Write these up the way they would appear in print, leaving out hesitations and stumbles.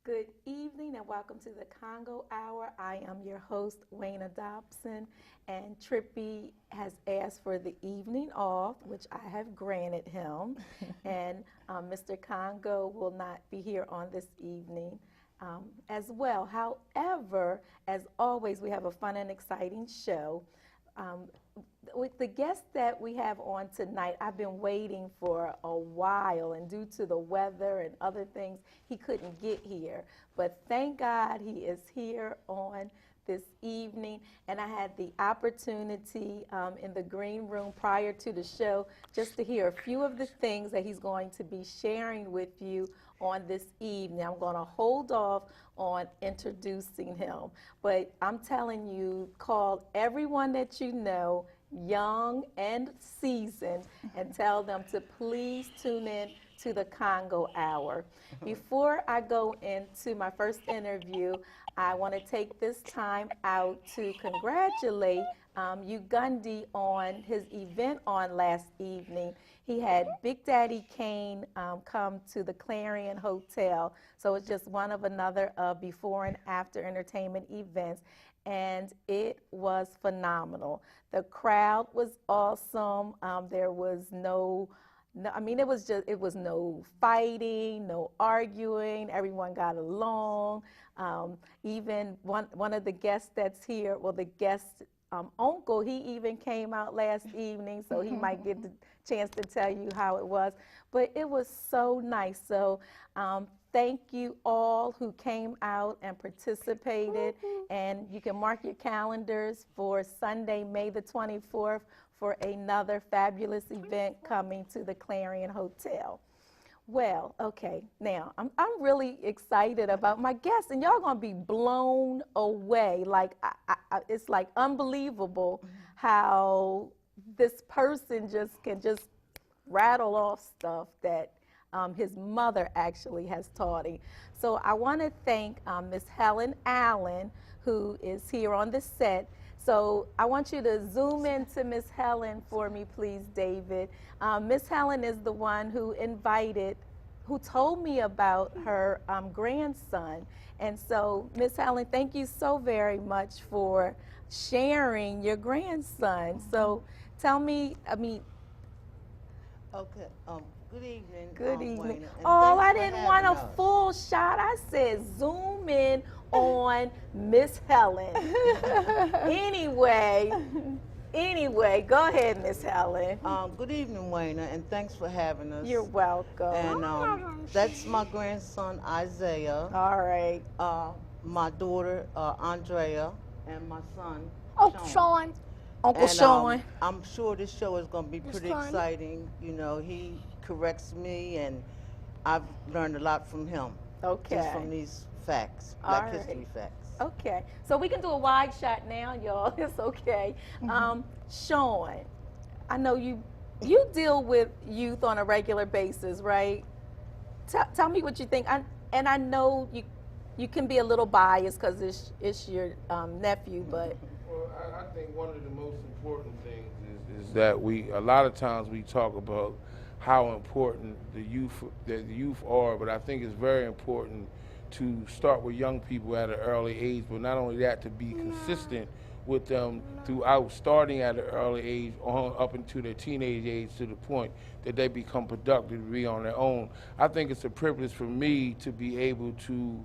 Good evening and welcome to the Congo Hour. I am your host, Wayna Dobson, and Trippy has asked for the evening off, which I have granted him. And Mr. Congo will not be here on this evening as well. However, as always, we have a fun and exciting show. Um, with the guest that we have on tonight, I've been waiting for a while, and due to the weather and other things, he couldn't get here. But thank God he is here on this evening, and I had the opportunity in the green room prior to the show just to hear a few of the things that he's going to be sharing with you on this evening. I'm going to hold off on introducing him, but I'm telling you, call everyone that you know, young and seasoned, and tell them to please tune in to the Congo Hour. Before I go into my first interview, I want to take this time out to congratulate Ugundi on his event on last evening. He had Big Daddy Kane come to the Clarion Hotel. So it's just one of another before and after entertainment events. And it was phenomenal. The crowd was awesome. There was it was no fighting, no arguing. Everyone got along. Even one of the guests that's here, well, the guest uncle, he even came out last evening, so he might get the chance to tell you how it was. But it was so nice. So thank you all who came out and participated. And you can mark your calendars for Sunday, May the 24th, for another fabulous event coming to the Clarion Hotel. Well, okay, now I'm really excited about my guests, and y'all gonna be blown away. Like it's like unbelievable how this person can just rattle off stuff that his mother actually has taught him. So I want to thank Miss Helen Allen, who is here on the set. So I want you to zoom into Miss Helen for me, please, David. Miss Helen is the one who told me about her grandson. And so, Miss Helen, thank you so very much for sharing your grandson. So tell me, Okay. Good evening. Good evening. Wayne, Oh, I didn't want a full shot. I said zoom in on Miss Helen. Anyway, go ahead, Miss Helen. Good evening, Wayne, and thanks for having us. You're welcome. And that's my grandson Isaiah. All right. My daughter Andrea, and my son. Oh, Sean. Uncle And, Sean. I'm sure this show is going to be pretty fun. exciting. You know, he corrects me, and I've learned a lot from him. Okay. Just from these facts, All Black right. history facts. Okay. So we can do a wide shot now, y'all. It's okay. Sean, I know you deal with youth on a regular basis, right? Tell me what you think. I know you can be a little biased because it's your nephew, but. Well, I think one of the most important things is that a lot of times we talk about how important the youth are, but I think it's very important to start with young people at an early age, but not only that, to be consistent with them throughout, starting at an early age on up into their teenage age, to the point that they become productive to be on their own. I think it's a privilege for me to be able to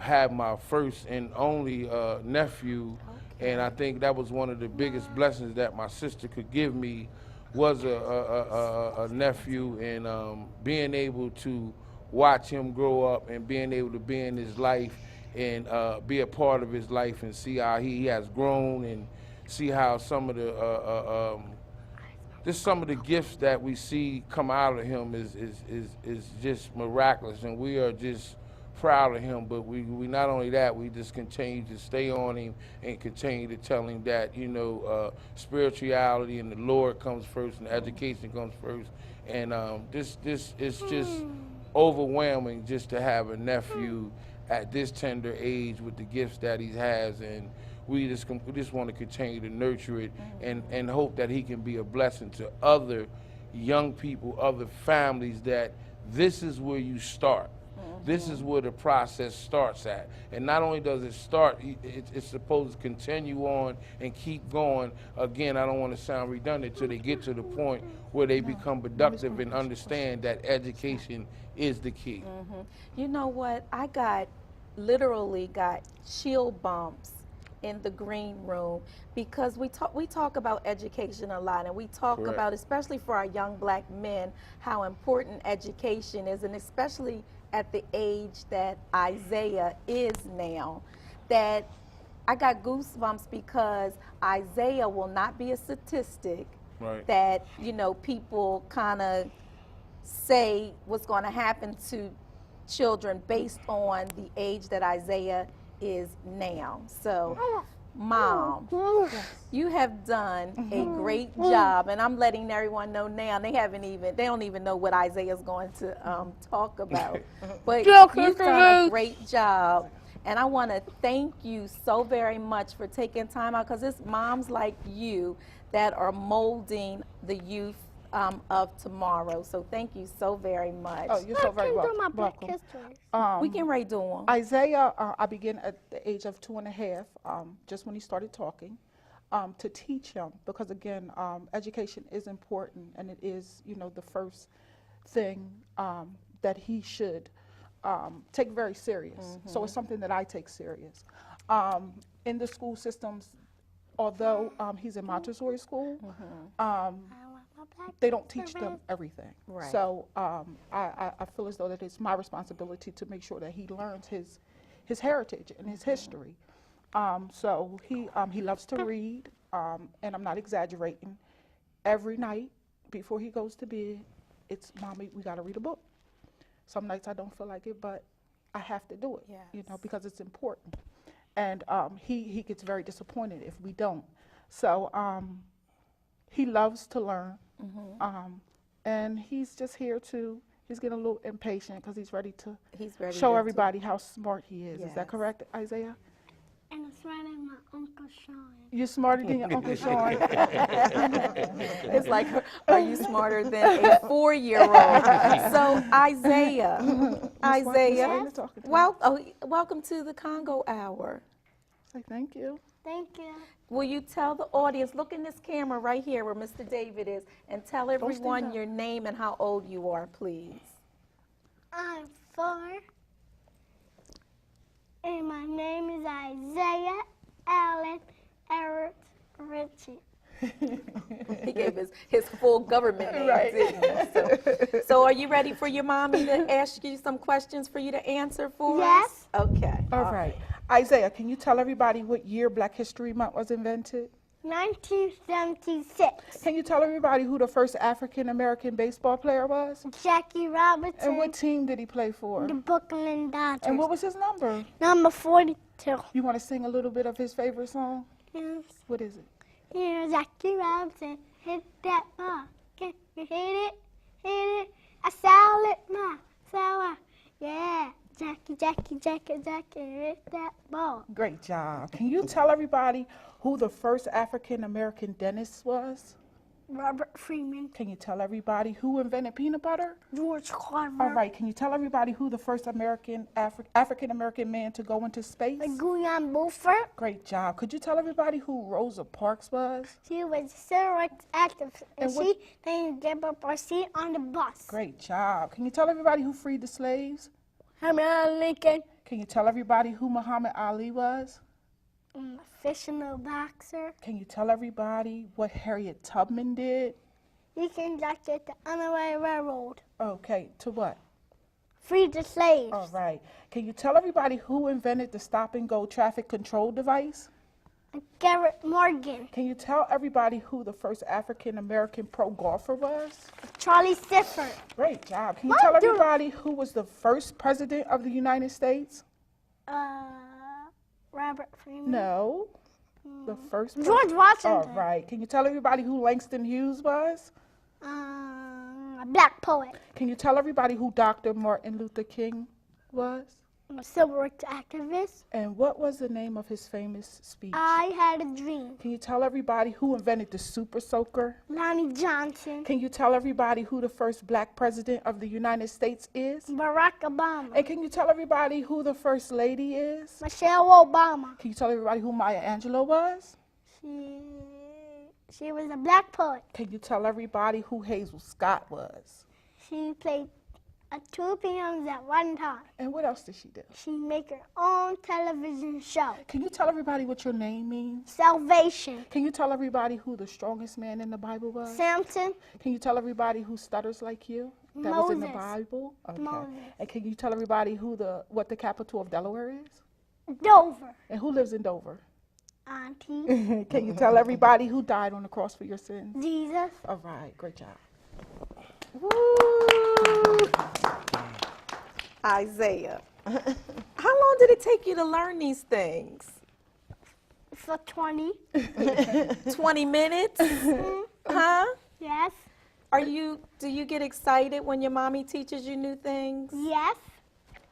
have my first and only nephew. And I think that was one of the biggest blessings that my sister could give me, was a nephew, and being able to watch him grow up and being able to be in his life and be a part of his life and see how he has grown, and see how some of the gifts that we see come out of him is just miraculous, and we are just proud of him. But we not only that, we just continue to stay on him and continue to tell him that, spirituality and the Lord comes first and education comes first. And this is just overwhelming just to have a nephew at this tender age with the gifts that he has, and we just want to continue to nurture it and hope that he can be a blessing to other young people, other families, that this is where you start. This is where the process starts at. And not only does it start, it's supposed to continue on and keep going. Again, I don't want to sound redundant till they get to the point where they become productive and understand that education is the key. You know what? I literally got chill bumps in the green room because we talk about education a lot, and we talk Correct. about, especially for our young black men, how important education is, and especially at the age that Isaiah is now, that I got goosebumps because Isaiah will not be a statistic Right. that, you know, people kind of say what's going to happen to children based on the age that Isaiah is now. So, Mom, you have done a great job, and I'm letting everyone know now. They don't even know what Isaiah's going to talk about. But you've done a great job, and I want to thank you so very much for taking time out, because it's moms like you that are molding the youth of tomorrow. So thank you so very much. Oh, you're so very welcome. We can ready do them. Isaiah, I began at the age of 2.5, just when he started talking, to teach him, because again, education is important, and it is, you know, the first thing that he should take very serious. So it's something that I take serious. In the school systems, although he's in Montessori school, they don't teach them everything. Right. So I feel as though that it's my responsibility to make sure that he learns his heritage and his history. So he loves to read, and I'm not exaggerating. Every night before he goes to bed, it's, Mommy, we got to read a book. Some nights I don't feel like it, but I have to do it, you know, because it's important. And he gets very disappointed if we don't. So he loves to learn, and he's just here he's getting a little impatient because he's ready to show everybody how smart he is. Is that correct, Isaiah? And I'm smarter than my Uncle Sean. You're smarter than your Uncle Sean. It's like, are you smarter than a 4-year-old? So Isaiah, welcome to the Congo Hour. Say thank you. Thank you. Will you tell the audience, look in this camera right here where Mr. David is, and tell everyone your name and how old you are, please. I'm 4, and my name is Isaiah Allen Eric Ritchie. He gave his full government name, didn't he? So are you ready for your mommy to ask you some questions for you to answer for us? Yes. Okay. All right. Isaiah, can you tell everybody what year Black History Month was invented? 1976. Can you tell everybody who the first African-American baseball player was? Jackie Robinson. And what team did he play for? The Brooklyn Dodgers. And what was his number? Number 42. You want to sing a little bit of his favorite song? Yes. What is it? Here, Jackie Robinson, hit that ball. Can you hit it? I saw it, ma. Sour. Yeah. Jackie, hit that ball. Great job. Can you tell everybody who the first African-American dentist was? Robert Freeman. Can you tell everybody who invented peanut butter? George Carver. All right. Can you tell everybody who the first African-American man to go into space? Guion Beaufort. Great job. Could you tell everybody who Rosa Parks was? She was a civil rights activist, and And what- she didn't give up her seat on the bus. Great job. Can you tell everybody who freed the slaves? Abraham Lincoln. Can you tell everybody who Muhammad Ali was? Fictional boxer. Can you tell everybody what Harriet Tubman did? He conducted the Underground Railroad. Okay, to what? Freed the slaves. All right. Can you tell everybody who invented the stop-and-go traffic control device? Garrett Morgan. Can you tell everybody who the first African-American pro golfer was? Charlie Sifford. Great job. Can you tell everybody who was the first president of the United States? Robert Freeman. No. The first George Washington. All right. Can you tell everybody who Langston Hughes was? A black poet. Can you tell everybody who Dr. Martin Luther King was? I'm a civil rights activist. And what was the name of his famous speech? I had a dream. Can you tell everybody who invented the Super Soaker? Lonnie Johnson. Can you tell everybody who the first black president of the United States is? Barack Obama. And can you tell everybody who the first lady is? Michelle Obama. Can you tell everybody who Maya Angelou was? She was a black poet. Can you tell everybody who Hazel Scott was? She played 2 pianos at one time. And what else did she do? She make her own television show. Can you tell everybody what your name means? Salvation. Can you tell everybody who the strongest man in the Bible was? Samson. Can you tell everybody who stutters like you? That was in the Moses. Bible? Okay. Moses. And can you tell everybody what the capital of Delaware is? Dover. And who lives in Dover? Auntie. Can you tell everybody who died on the cross for your sins? Jesus. All right, great job. Woo! Isaiah, how long did it take you to learn these things? For 20. 20 minutes? Huh? Yes. Do you get excited when your mommy teaches you new things? Yes.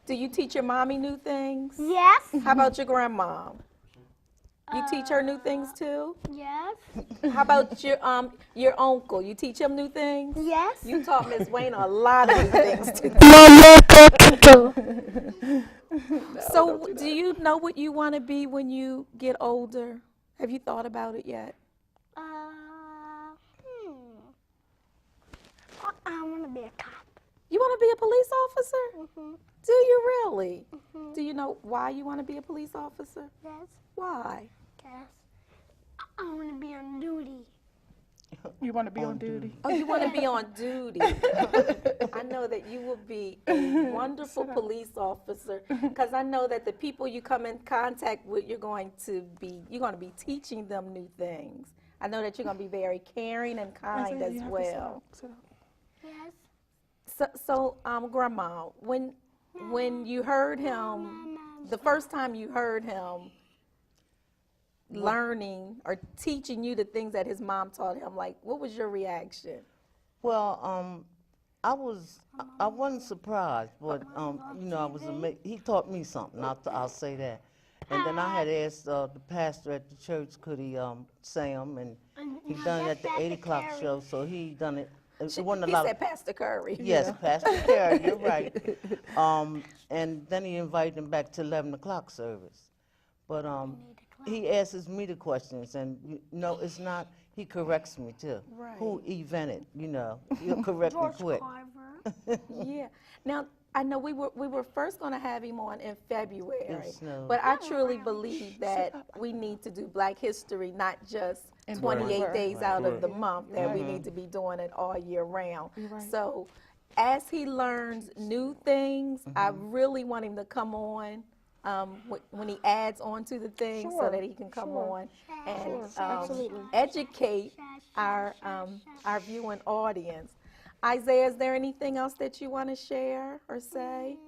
Do you teach your mommy new things? Yes. How about your grandma? You teach her new things too? Yes. How about your uncle? You teach him new things? Yes. You taught Miss Wayne a lot of new things too. So do you know what you want to be when you get older? Have you thought about it yet? I want to be a cop. You want to be a police officer? Mhm. Do you really? Do you know why you want to be a police officer? Yes. Why? Yes. I want to be on duty. You want to be on duty? Oh, you want to be on duty. I know that you will be a wonderful police officer because I know that the people you come in contact with, you're going to be teaching them new things. I know that you're going to be very caring and kind Isaiah, as you have to well. sit up. Yes. So, Grandma, when you heard him, the first time you heard him learning or teaching you the things that his mom taught him, like, what was your reaction? Well, I wasn't surprised, but I was amazed. He taught me something. I'll say that. And then I had asked the pastor at the church, could he say them, and he done it at the 8 o'clock show, so he done it. It wasn't a He lot. said Pastor Curry. Yes, Pastor Carey, you're right. And then he invited him back to 11 o'clock service. But he asks me the questions, and it's not. He corrects me too. Right. Who invented? He'll correct me George quick. Carver. Yeah. Now, I know we were first going to have him on in February, Yes, no. but I truly believe that we need to do Black History, not just 28 Right. days out of the Right. month, that we need to be doing it all year round. You're right. So as he learns new things, I really want him to come on when he adds on to the things so Sure, that he can come sure. on and Sure, absolutely. educate our viewing audience. Isaiah, is there anything else that you want to share or say?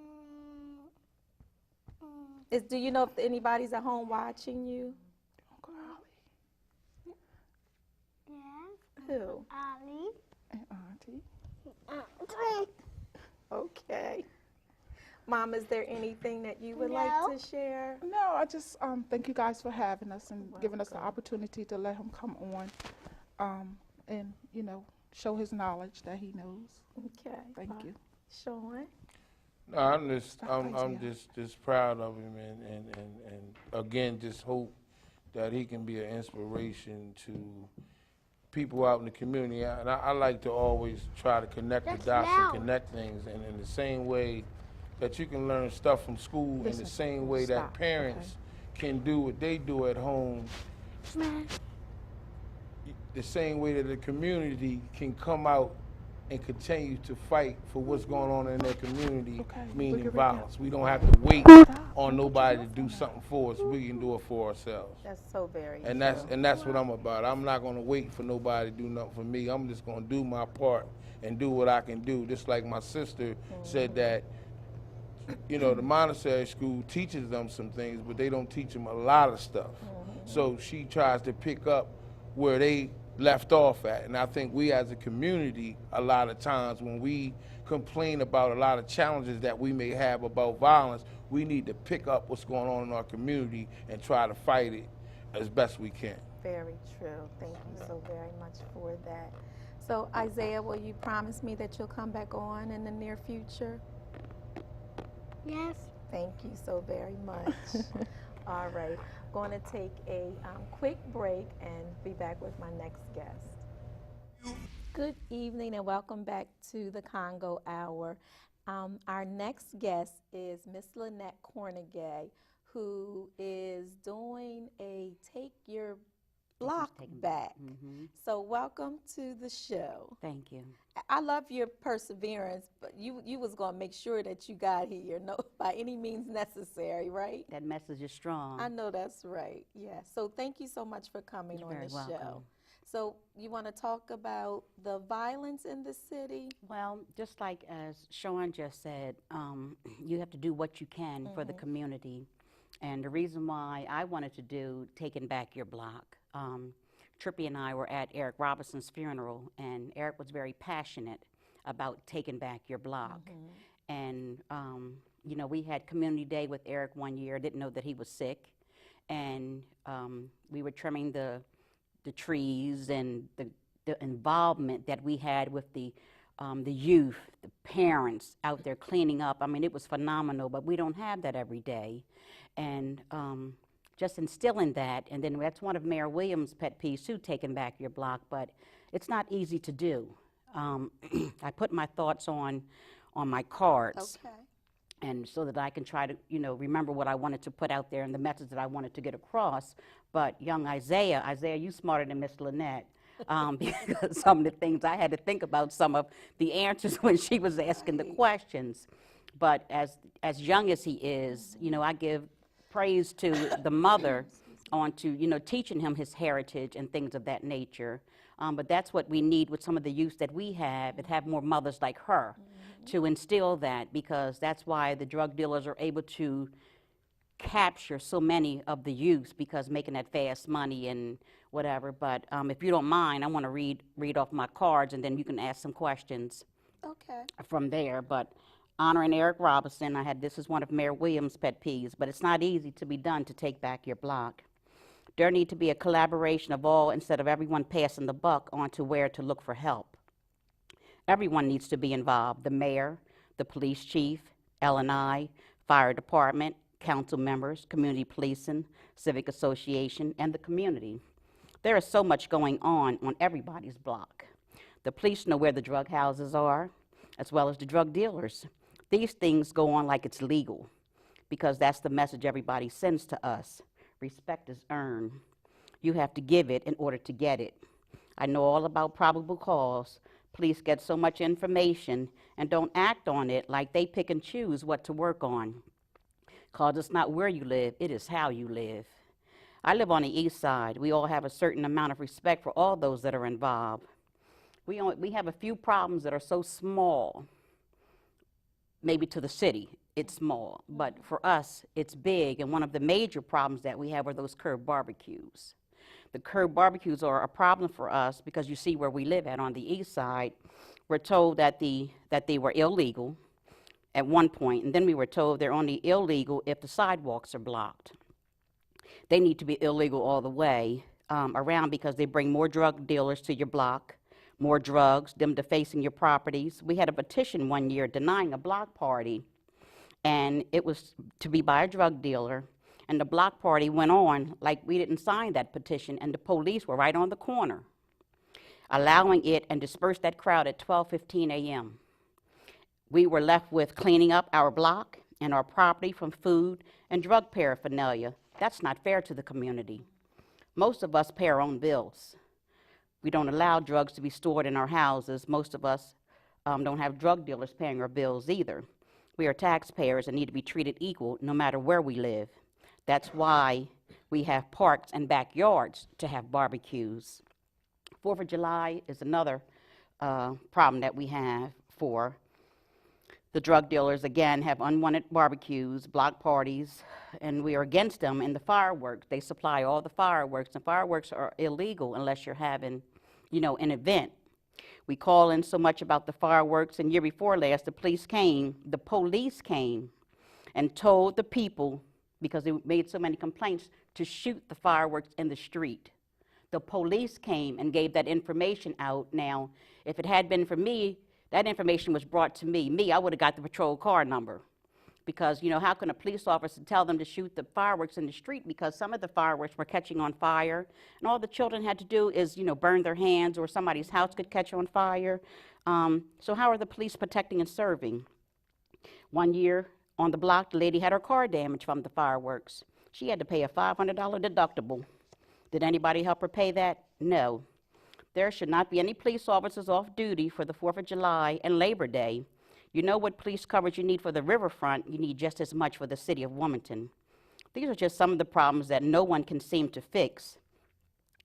Do you know if anybody's at home watching you? Yes. Who? Ali. And Auntie. Okay. Mom, is there anything that you would like No. to share? No, I just thank you guys for having us and giving us the opportunity to let him come on, and show his knowledge that he knows. Okay. Thank you. Sean? No, I'm just proud of him, and again, just hope that he can be an inspiration to people out in the community. And I like to always try to connect the That's dots loud. and connect things, and in the same way that you can learn stuff from school, in Listen, the same way that stop, parents can do what they do at home, the same way that the community can come out and continue to fight for what's going on in their community, Okay, meaning look at right violence. We don't have to wait on nobody to do something for us. We can do it for ourselves. That's so very And that's what I'm about. I'm not gonna wait for nobody to do nothing for me. I'm just gonna do my part and do what I can do. Just like my sister said that, the Montessori school teaches them some things, but they don't teach them a lot of stuff. So she tries to pick up where they left off at. And I think we as a community, a lot of times when we complain about a lot of challenges that we may have about violence, we need to pick up what's going on in our community and try to fight it as best we can. Very true. Thank you so very much for that. So, Isaiah, will you promise me that you'll come back on in the near future? Yes. Thank you so very much. All right. Going to take a quick break and be back with my next guest. Good evening and welcome back to the Congo Hour. Our next guest is Miss Lynette Cornegay, who is doing a Take Your Block Back. So welcome to the show. Thank you. I love your perseverance, but you was going to make sure that you got here, no, by any means necessary, right? That message is strong. I know that's right. Yeah. So thank you so much for coming You're on very the welcome. show. So you want to talk about the violence in the city? Well, just like as Sean just said, you have to do what you can for the community. And the reason why I wanted to do Taking Back Your Block, Trippy and I were at Eric Robinson's funeral, and Eric was very passionate about taking back your block. And, you know, we had community day with Eric one year, didn't know that he was sick. And we were trimming the trees and the involvement that we had with the youth, the parents out there cleaning up. I mean, it was phenomenal, but we don't have that every day. And just instilling that, and then that's one of Mayor Williams' pet peeves too, taking back your block, but it's not easy to do. I put my thoughts on my cards. Okay. And so that I can try to, you know, remember what I wanted to put out there and the message that I wanted to get across. But young Isaiah, you smarter than Miss Lynette, because some of the things I had to think about some of the answers when she was asking the questions. But as young as he is, you know, I give praise to the mother on to, you know, teaching him his heritage and things of that nature. But that's what we need with some of the youth that we have, and have more mothers like her to instill that, because that's why the drug dealers are able to capture so many of the youth, because making that fast money and whatever. But if you don't mind, I want to read off my cards, and then you can ask some questions Okay. from there. But honoring Eric Robinson, this is one of Mayor Williams' pet peeves, but it's not easy to be done to take back your block. There need to be a collaboration of all instead of everyone passing the buck on to where to look for help. Everyone needs to be involved: the mayor, the police chief, L&I, fire department, council members, community policing, civic association, and the community. There is so much going on everybody's block. The police know where the drug houses are, as well as the drug dealers. These things go on like it's legal, because that's the message everybody sends to us. Respect is earned. You have to give it in order to get it. I know all about probable cause. Police get so much information and don't act on it, like they pick and choose what to work on. Because it's not where you live, it is how you live. I live on the east side. We all have a certain amount of respect for all those that are involved. We have a few problems that are so small. Maybe to the city, it's small, but for us, it's big. And one of the major problems that we have are those curb barbecues. The curb barbecues are a problem for us because you see where we live at on the east side. We're told that they were illegal at one point, and then we were told they're only illegal if the sidewalks are blocked. They need to be illegal all the way around, because they bring more drug dealers to your block, more drugs, them defacing your properties. We had a petition one year denying a block party, and it was to be by a drug dealer. And the block party went on like we didn't sign that petition, and the police were right on the corner, allowing it and dispersed that crowd at 12:15 a.m. We were left with cleaning up our block and our property from food and drug paraphernalia. That's not fair to the community. Most of us pay our own bills. We don't allow drugs to be stored in our houses. Most of us don't have drug dealers paying our bills either. We are taxpayers and need to be treated equal no matter where we live. That's why we have parks and backyards to have barbecues. 4th of July is another problem that we have for the drug dealers. Again, have unwanted barbecues, block parties, and we are against them. And the fireworks, they supply all the fireworks, and fireworks are illegal unless you're having an event. We call in so much about the fireworks, and year before last, the police came and told the people, because they made so many complaints, to shoot the fireworks in the street. The police came and gave that information out. Now, if it had been for me, that information was brought to me. I would have got the patrol car number. Because, how can a police officer tell them to shoot the fireworks in the street? Because some of the fireworks were catching on fire, and all the children had to do is, burn their hands, or somebody's house could catch on fire. So how are the police protecting and serving? One year on the block, the lady had her car damaged from the fireworks. She had to pay a $500 deductible. Did anybody help her pay that? No. There should not be any police officers off duty for the 4th of July and Labor Day. You know what police coverage you need for the riverfront, you need just as much for the city of Wilmington. These are just some of the problems that no one can seem to fix.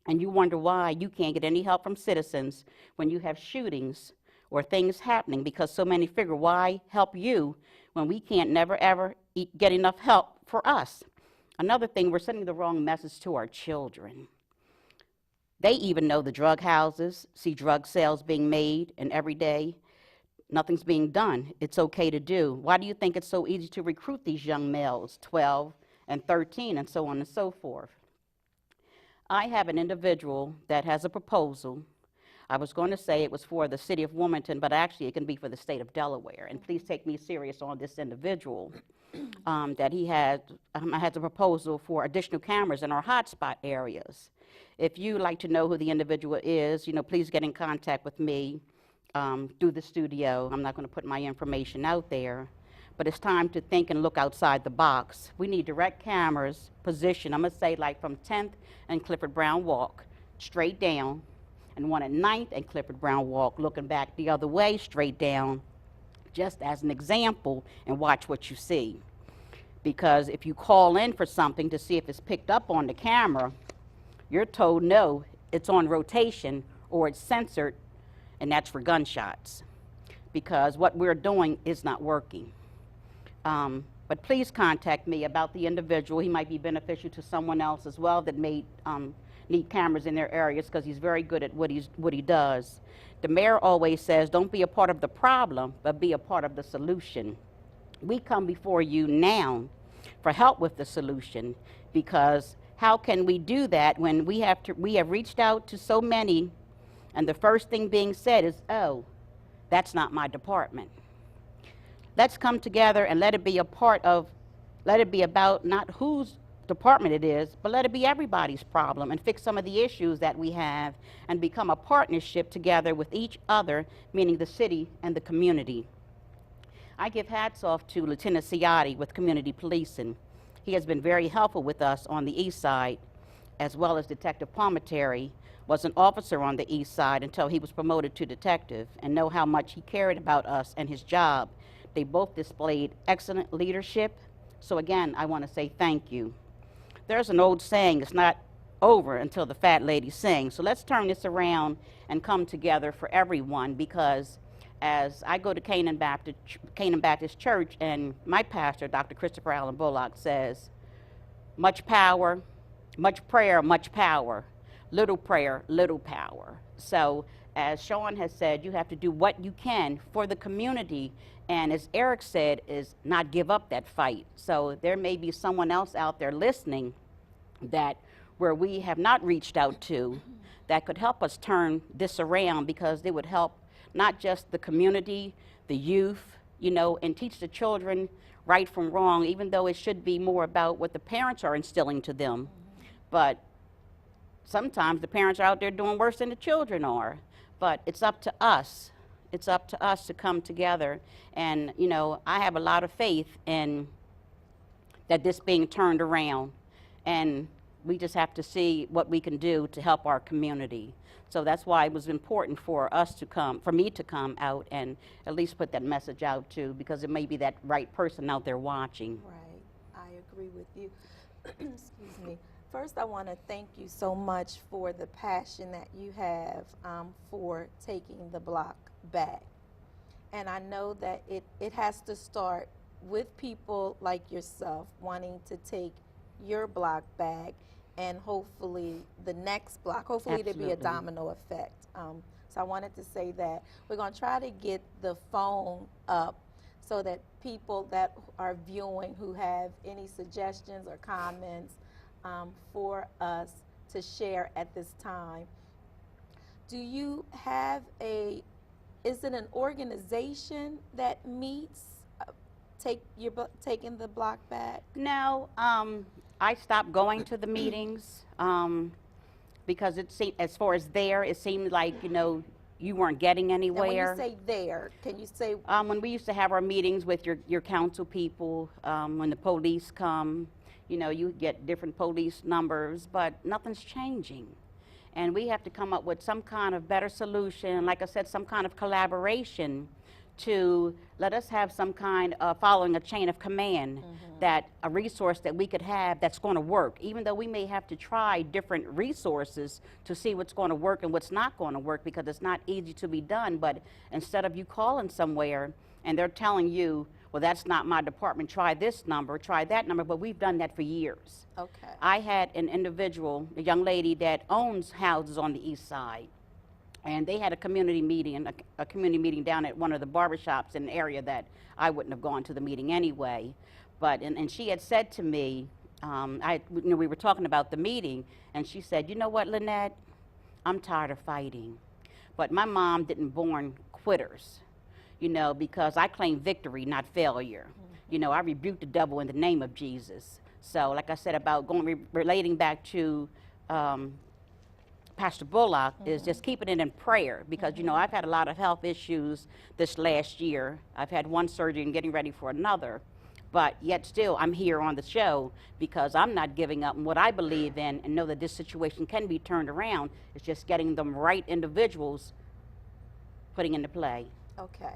And you wonder why you can't get any help from citizens when you have shootings or things happening, because so many figure, why help you when we can't never ever get enough help for us? Another thing, we're sending the wrong message to our children. They even know the drug houses, see drug sales being made, and every day nothing's being done. It's okay to do. Why do you think it's so easy to recruit these young males, 12 and 13, and so on and so forth? I have an individual that has a proposal. I was going to say it was for the city of Wilmington, but actually it can be for the state of Delaware. And please take me serious on this individual. That he has a proposal for additional cameras in our hotspot areas. If you like to know who the individual is, please get in contact with me through the studio. I'm not going to put my information out there, but it's time to think and look outside the box. We need direct cameras positioned, I'm going to say like from 10th and Clifford Brown Walk, straight down, and one at 9th and Clifford Brown Walk, looking back the other way, straight down, just as an example, and watch what you see. Because if you call in for something to see if it's picked up on the camera, you're told no, it's on rotation or it's censored, and that's for gunshots. Because what we're doing is not working. But please contact me about the individual. He might be beneficial to someone else as well that may need cameras in their areas, because he's very good at what he does. The mayor always says, don't be a part of the problem, but be a part of the solution. We come before you now for help with the solution, because how can we do that when we have reached out to so many, and the first thing being said is, oh, that's not my department. Let's come together and let it be about not whose department it is, but let it be everybody's problem, and fix some of the issues that we have, and become a partnership together with each other, meaning the city and the community. I give hats off to Lieutenant Ciotti with Community Policing. He has been very helpful with us on the east side, as well as Detective Palminteri was an officer on the east side until he was promoted to detective, and know how much he cared about us and his job. They both displayed excellent leadership. So again, I want to say thank you. There's an old saying, it's not over until the fat lady sings. So let's turn this around and come together for everyone, because as I go to Canaan Baptist Church, and my pastor, Dr. Christopher Allen Bullock, says, much power, much prayer, much power, little prayer, little power. So as Sean has said, you have to do what you can for the community, and as Eric said, is not give up that fight. So there may be someone else out there listening that where we have not reached out to, that could help us turn this around, because they would help not just the community, the youth, and teach the children right from wrong, even though it should be more about what the parents are instilling to them. But sometimes the parents are out there doing worse than the children are. But it's up to us. It's up to us to come together. And, I have a lot of faith in that this being turned around. And we just have to see what we can do to help our community. So that's why it was important for me to come out and at least put that message out too, because it may be that right person out there watching. Right, I agree with you. Excuse me. First, I want to thank you so much for the passion that you have for taking the block back. And I know that it has to start with people like yourself wanting to take your block back, and hopefully the next block, hopefully there'll be a Absolutely. domino effect. So I wanted to say that we're going to try to get the phone up so that people that are viewing who have any suggestions or comments for us to share at this time. Do you have is it an organization that meets, taking the block back? No, I stopped going to the meetings because it seemed, as far as there, it seemed like, you weren't getting Now, anywhere. when you say there, can you say, When we used to have our meetings with your council people, when the police come, you get different police numbers, but nothing's changing. And we have to come up with some kind of better solution, like I said, some kind of collaboration to let us have some kind of following a chain of command, that a resource that we could have that's going to work, even though we may have to try different resources to see what's going to work and what's not going to work, because it's not easy to be done. But instead of you calling somewhere and they're telling you, well, that's not my department, try this number, try that number, but we've done that for years. okay, I had an individual, a young lady that owns houses on the east side, and they had a community meeting, a community meeting down at one of the barbershops in an area that I wouldn't have gone to the meeting anyway. But, and she had said to me, we were talking about the meeting, and she said, you know what, Lynette, I'm tired of fighting. But my mom didn't born quitters, because I claim victory, not failure. I rebuke the devil in the name of Jesus. So, like I said about relating back to Pastor Bullock, is just keeping it in prayer, because I've had a lot of health issues this last year. I've had one surgery and getting ready for another, but yet still I'm here on the show because I'm not giving up on what I believe in, and know that this situation can be turned around. It's just getting the right individuals putting into play. okay.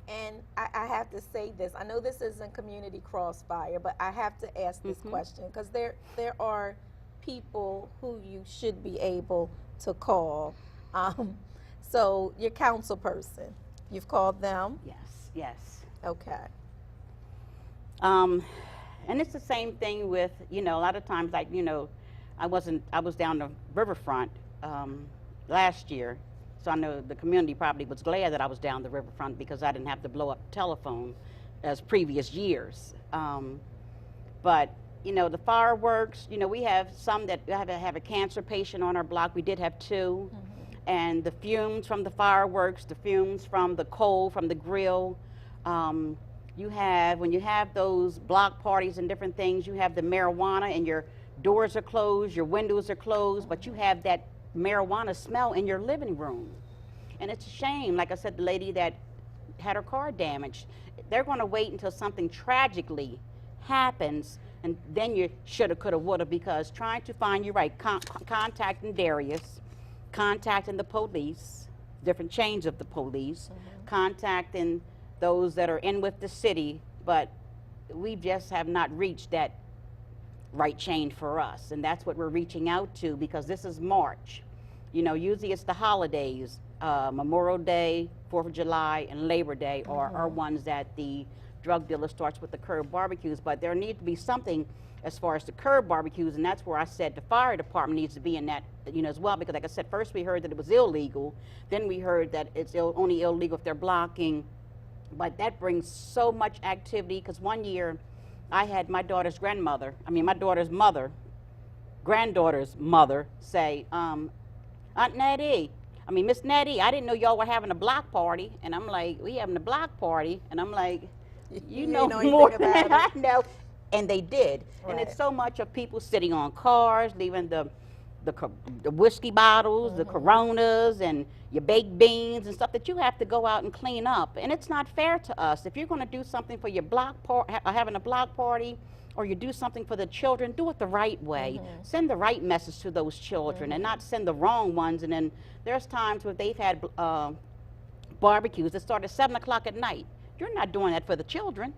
And I have to say this, I know this isn't Community Crossfire, but I have to ask this question, because there are people who you should be able to call. So your council person, you've called them? Yes. Okay. And it's the same thing with, a lot of times, like, I was down the riverfront last year, so I know the community probably was glad that I was down the riverfront, because I didn't have to blow up the telephone as previous years. But, the fireworks, we have some that have a cancer patient on our block. We did have 2. And the fumes from the fireworks, the fumes from the coal, from the grill, when you have those block parties and different things, you have the marijuana and your doors are closed, your windows are closed, but you have that marijuana smell in your living room. And it's a shame. Like I said, the lady that had her car damaged, they're going to wait until something tragically happens, and then you shoulda, coulda, woulda, because trying to find you right, contacting Darius, contacting the police, different chains of the police, contacting those that are in with the city, but we just have not reached that right chain for us, and that's what we're reaching out to, because this is March. Usually it's the holidays, Memorial Day, 4th of July, and Labor Day are ones that the drug dealer starts with the curb barbecues, but there needs to be something as far as the curb barbecues, and that's where I said the fire department needs to be in that, as well, because like I said, first we heard that it was illegal, then we heard that it's only illegal if they're blocking, but that brings so much activity, because one year I had my daughter's granddaughter's mother say, Aunt Nettie, Miss Nettie, I didn't know y'all were having a block party. And I'm like, we having a block party? And I'm like, you know more than I know. And they did. Right. And it's so much of people sitting on cars, leaving the whiskey bottles, the Coronas, and your baked beans and stuff that you have to go out and clean up. And it's not fair to us. If you're going to do something for your block having a block party, or you do something for the children, do it the right way. Send the right message to those children, and not send the wrong ones. And then there's times where they've had barbecues that start at 7 o'clock at night. You're not doing that for the children.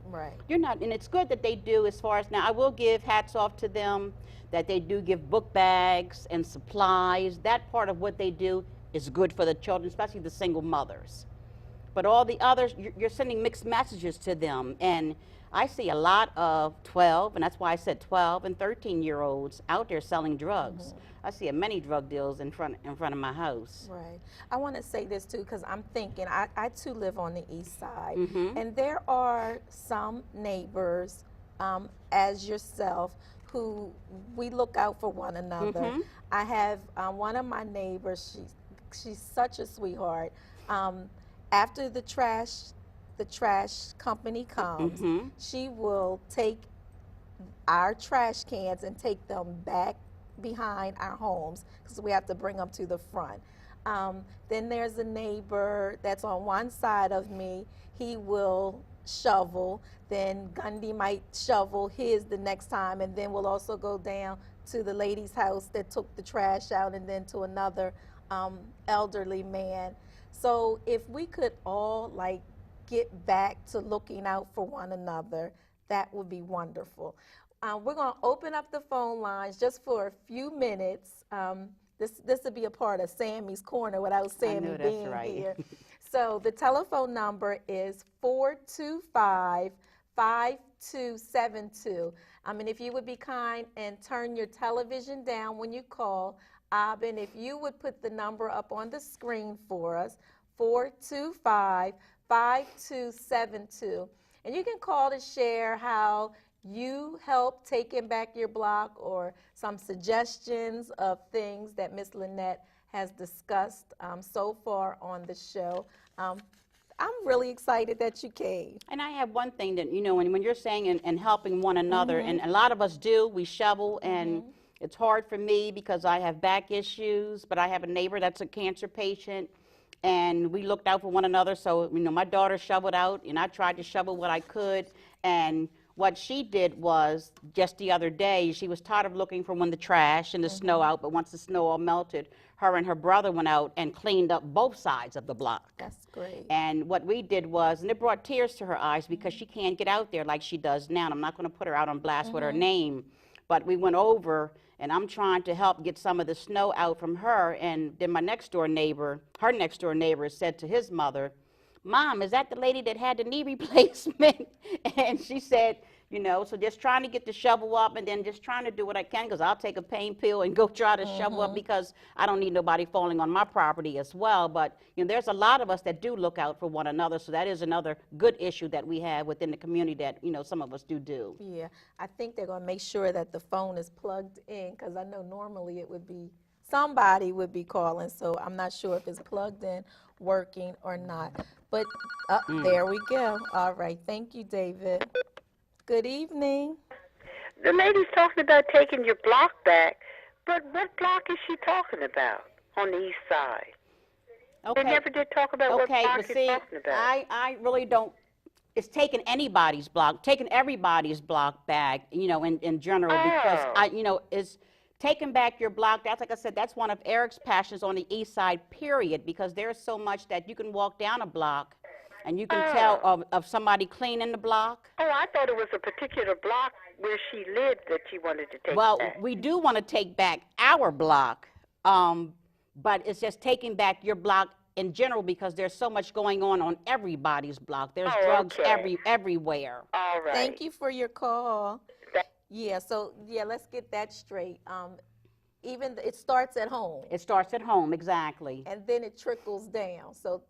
Right. You're not, and it's good that they do. As far as now, I will give hats off to them that they do give book bags and supplies. That part of what they do is good for the children, especially the single mothers. but all the others, you're sending mixed messages to them. And I see a lot of 12, and that's why I said 12 and 13-year-olds out there selling drugs. I see many drug deals in front of my house. Right. I want to say this too, because I'm thinking, I too live on the east side, Mm-hmm. and there are some neighbors, as yourself, who we look out for one another. Mhm. I have one of my neighbors, she's such a sweetheart. After the trash company comes, Mhm. she will take our trash cans and take them back behind our homes because we have to bring them to the front. Then there's a neighbor that's on one side of me. He will shovel. Then Gundy might shovel his the next time, and then we'll also go down to the lady's house that took the trash out, and then to another elderly man. So if we could all like get back to looking out for one another, that would be wonderful. We're going to open up the phone lines just for a few minutes. This will be a part of Sammy's Corner without Sammy that's being right. here. So the telephone number is 425-5272. And if you would be kind and turn your television down when you call, and if you would put the number up on the screen for us, 425-5272. And you can call to share how you help taking back your block or some suggestions of things that Miss Lynette has discussed so far on the show. I'm really excited that you came. And I have one thing that, when you're saying and helping one another, and a lot of us do, we shovel, and it's hard for me because I have back issues, but I have a neighbor that's a cancer patient, and we looked out for one another. So, my daughter shoveled out, and I tried to shovel what I could, and what she did was, just the other day, she was tired of looking for when the trash and the snow out, but once the snow all melted, her and her brother went out and cleaned up both sides of the block. That's great. And what we did was, and it brought tears to her eyes because she can't get out there like she does now. And I'm not going to put her out on blast with her name, but we went over, and I'm trying to help get some of the snow out from her. And then my her next door neighbor said to his mother, "Mom, is that the lady that had the knee replacement?" And she said, so just trying to get the shovel up, and then just trying to do what I can, because I'll take a pain pill and go try to shovel up, because I don't need nobody falling on my property as well. But there's a lot of us that do look out for one another, so that is another good issue that we have within the community that some of us do. Yeah, I think they're going to make sure that the phone is plugged in, because I know normally it would be somebody would be calling, so I'm not sure if it's plugged in, working or not. But there we go. All right, thank you, David. Good evening. The lady's talking about taking your block back, but what block is she talking about on the east side? Okay. They never did talk about what block but she's see, talking about. I really don't. It's taking anybody's block, taking everybody's block back, in general, because is taking back your block. That's, like I said, that's one of Eric's passions on the east side, period, because there's so much that you can walk down a block and you can tell of somebody cleaning the block. Oh, I thought it was a particular block where she lived that she wanted to take Well, back. we do want to take back our block, but it's just taking back your block in general, because there's so much going on everybody's block. There's drugs everywhere. All right. Thank you for your call. Yeah, so let's get that straight. Even it starts at home, It starts at home, exactly. and then it trickles down. So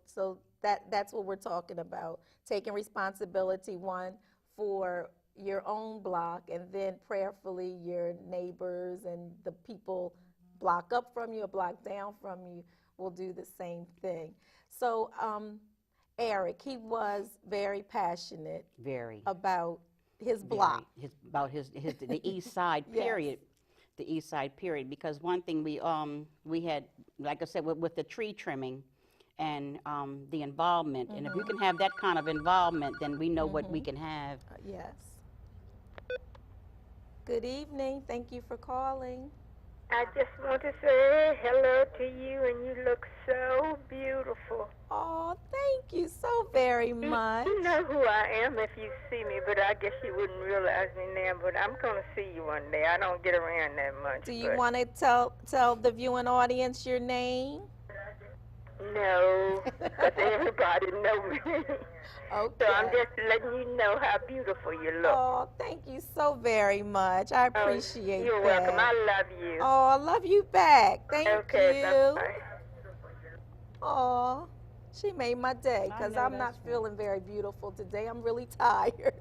that's what we're talking about. Taking responsibility, one, for your own block, and then prayerfully your neighbors and the people block up from you or block down from you will do the same thing. So Eric, he was very passionate Very. about his block. About the east side, Yes. period. The east side, period. Because one thing we had, like I said, with the tree trimming and the involvement, and if you can have that kind of involvement, then we know what we can have. Yes. Good evening. Thank you for calling. I just want to say hello to you, and you look so beautiful. Oh, thank you so very much. You know who I am if you see me, but I guess you wouldn't realize me now, but I'm going to see you one day. I don't get around that much. Do you want to tell the viewing audience your name? No, because everybody know me. Okay. So I'm just letting you know how beautiful you look. Oh, thank you so very much. I Oh, appreciate you're that. welcome. I love you. Oh, I love you back. Thank Okay, you. bye-bye. Oh, she made my day I because know I'm not that's right. feeling very beautiful today. I'm really tired.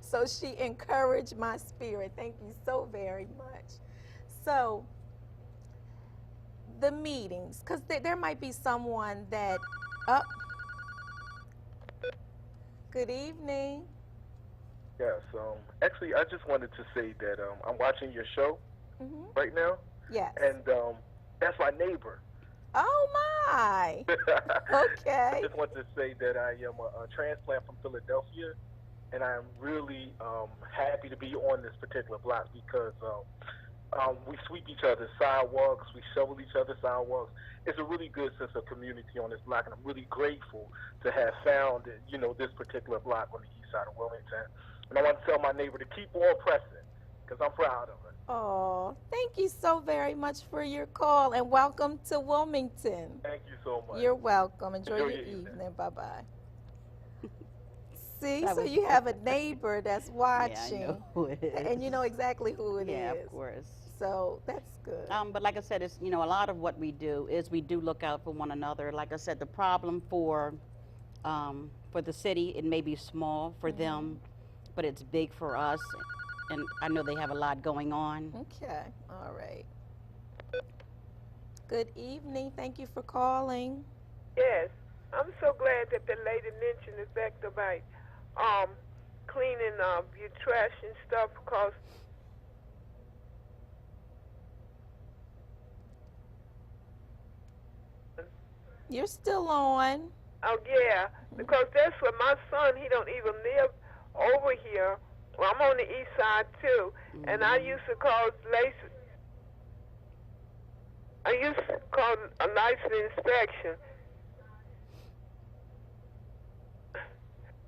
So she encouraged my spirit. Thank you so very much. So, the meetings, because there might be someone that, oh, good evening. Yes. Actually, I just wanted to say that I'm watching your show Hmm. right now, Yes. and that's my neighbor. Oh, my. I Okay. just want to say that I am a transplant from Philadelphia, and I'm really happy to be on this particular block because we sweep each other's sidewalks, we shovel each other's sidewalks. It's a really good sense of community on this block, and I'm really grateful to have found, this particular block on the east side of Wilmington. And I want to tell my neighbor to keep on pressing because I'm proud of her. Oh, thank you so very much for your call and welcome to Wilmington. Thank you so much. You're welcome. Enjoy Enjoy your your evening. evening. Bye bye. See, That so was you have a neighbor that's Yeah, I watching. know who it is. And you know exactly who it is. Yeah, of course. So that's good. But like I said, it's, a lot of what we do is we do look out for one another. Like I said, the problem for the city, it may be small for them, but it's big for us. And I know they have a lot going on. Okay. All right. Good evening. Thank you for calling. Yes, I'm so glad that the lady mentioned the fact about cleaning your trash and stuff because You're still on. because that's where my son, he don't even live over here. Well, I'm on the east side too, and I used to call a license inspection,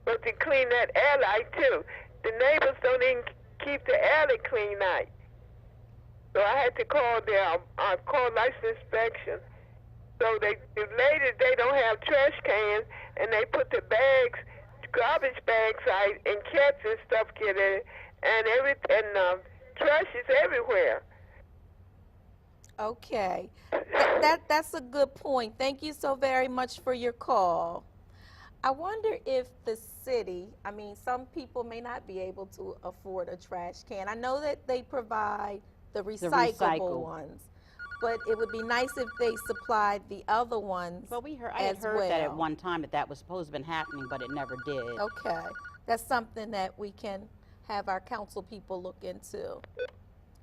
but to clean that alley too. The neighbors don't even keep the alley clean night. So I had to call license inspection. So the ladies, they don't have trash cans, and they put the garbage bags out, and cats and stuff get in, and trash is everywhere. Okay. That's a good point. Thank you so very much for your call. I wonder if the city, I mean, some people may not be able to afford a trash can. I know that they provide the recyclable recycle. ones, but it would be nice if they supplied the other ones. Well, I had as heard that at well. one time that was supposed to have been happening, but it never did. Okay. That's something that we can have our council people look into.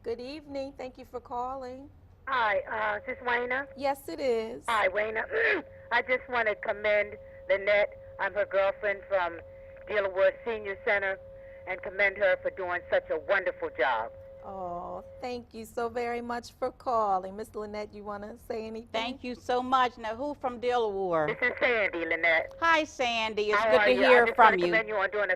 Good evening. Thank you for calling. Hi, is this Wayna? Yes, it is. Hi, Wayna. I just want to commend Lynette. I'm her girlfriend from Dealerwood Senior Center, and commend her for doing such a wonderful job. Oh, thank you so very much for calling. Miss Lynette, you want to say anything? Thank you so much. Now, who from Delaware? This is Sandy, Lynette. Hi, Sandy. It's How good are to you? hear I just from want to you. commend you on doing a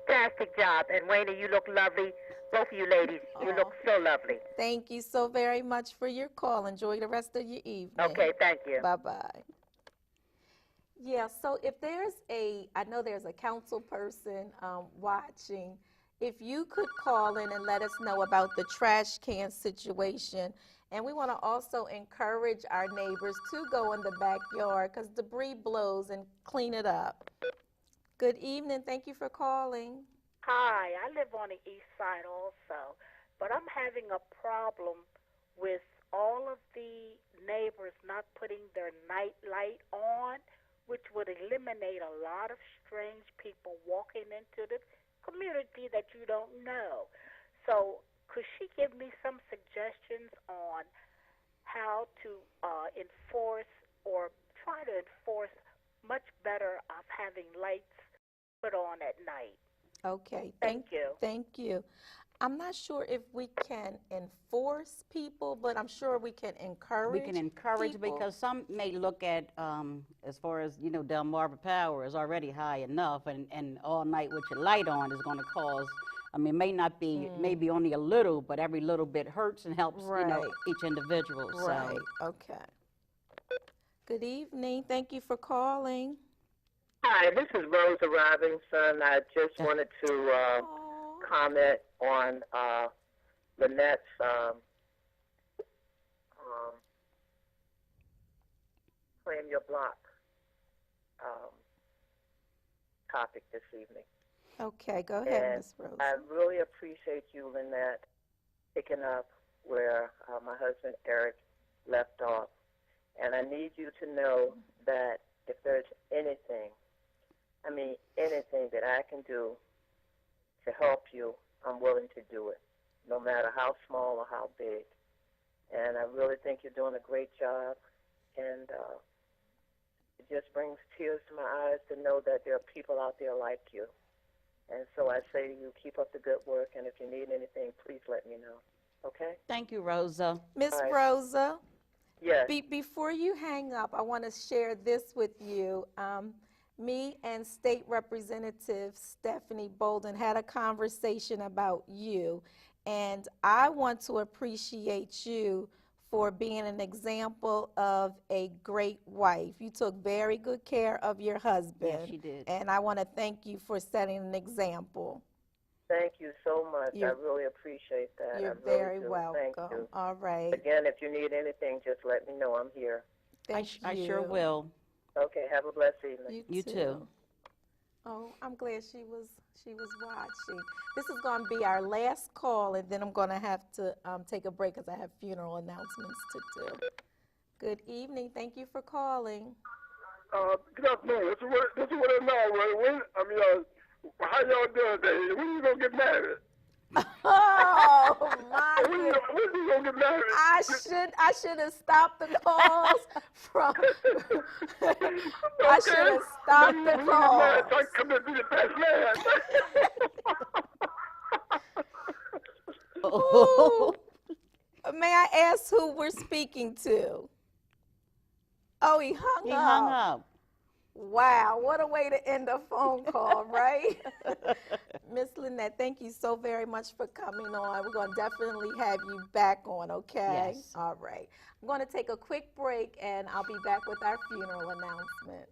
fantastic job. And Wayna, you look lovely. Both of you ladies, you look so lovely. Thank you so very much for your call. Enjoy the rest of your evening. Okay, thank you. Bye-bye. Yeah, so if I know there's a council person watching, if you could call in and let us know about the trash can situation. And we want to also encourage our neighbors to go in the backyard because debris blows and clean it up. Good evening. Thank you for calling. Hi, I live on the east side also, but I'm having a problem with all of the neighbors not putting their night light on, which would eliminate a lot of strange people walking into the community that you don't know. So could she give me some suggestions on how to enforce or try to enforce much better of having lights put on at night? Okay, Thank you. Thank you. I'm not sure if we can enforce people, but I'm sure we can encourage. We can encourage people. because some may look at, as far as, Delmarva Power is already high enough, and all night with your light on is going to cause, it may not be, maybe only a little, but every little bit hurts and helps, Right. each individual. Right. So. Okay. Good evening. Thank you for calling. Hi, this is Rosa Robinson. I just Yeah. wanted to Aw. comment on Lynette's Claim Your Block um, topic this evening. Okay, go ahead, And Miss Rosa. I really appreciate you, Lynette, picking up where my husband Eric left off. And I need you to know that if there's anything, I mean anything that I can do to help you, I'm willing to do it, no matter how small or how big. And I really think you're doing a great job. And it just brings tears to my eyes to know that there are people out there like you. And so I say to you, keep up the good work. And if you need anything, please let me know. Okay? Thank you, Rosa. Miss All right. Rosa, Yes. before you hang up, I want to share this with you. Me and State Representative Stephanie Bolden had a conversation about you, and I want to appreciate you for being an example of a great wife. You took very good care of your husband. Yes, she did. And I want to thank you for setting an example. Thank you so much. I You're- really appreciate that. You're I really very do. welcome. Thank you. All right. Again, if you need anything, just let me know. I'm here. Thank I sure you. will. Okay, have a blessed evening. You too. Oh, I'm glad she was watching. This is going to be our last call, and then I'm going to have to take a break because I have funeral announcements to do. Good evening. Thank you for calling. Good afternoon. This is what I know. How y'all doing today? When you gonna get married? Oh my goodness! When you gonna get married? I should have stopped the calls from. I should have stopped the When you get married, calls. so I can come and be the best man. Ooh. May I ask who we're speaking to? Oh, he hung He up. hung up. Wow, what a way to end a phone call, right? Miss Lynette, thank you so very much for coming on. We're going to definitely have you back on, okay? Yes. All right. I'm going to take a quick break, and I'll be back with our funeral announcements.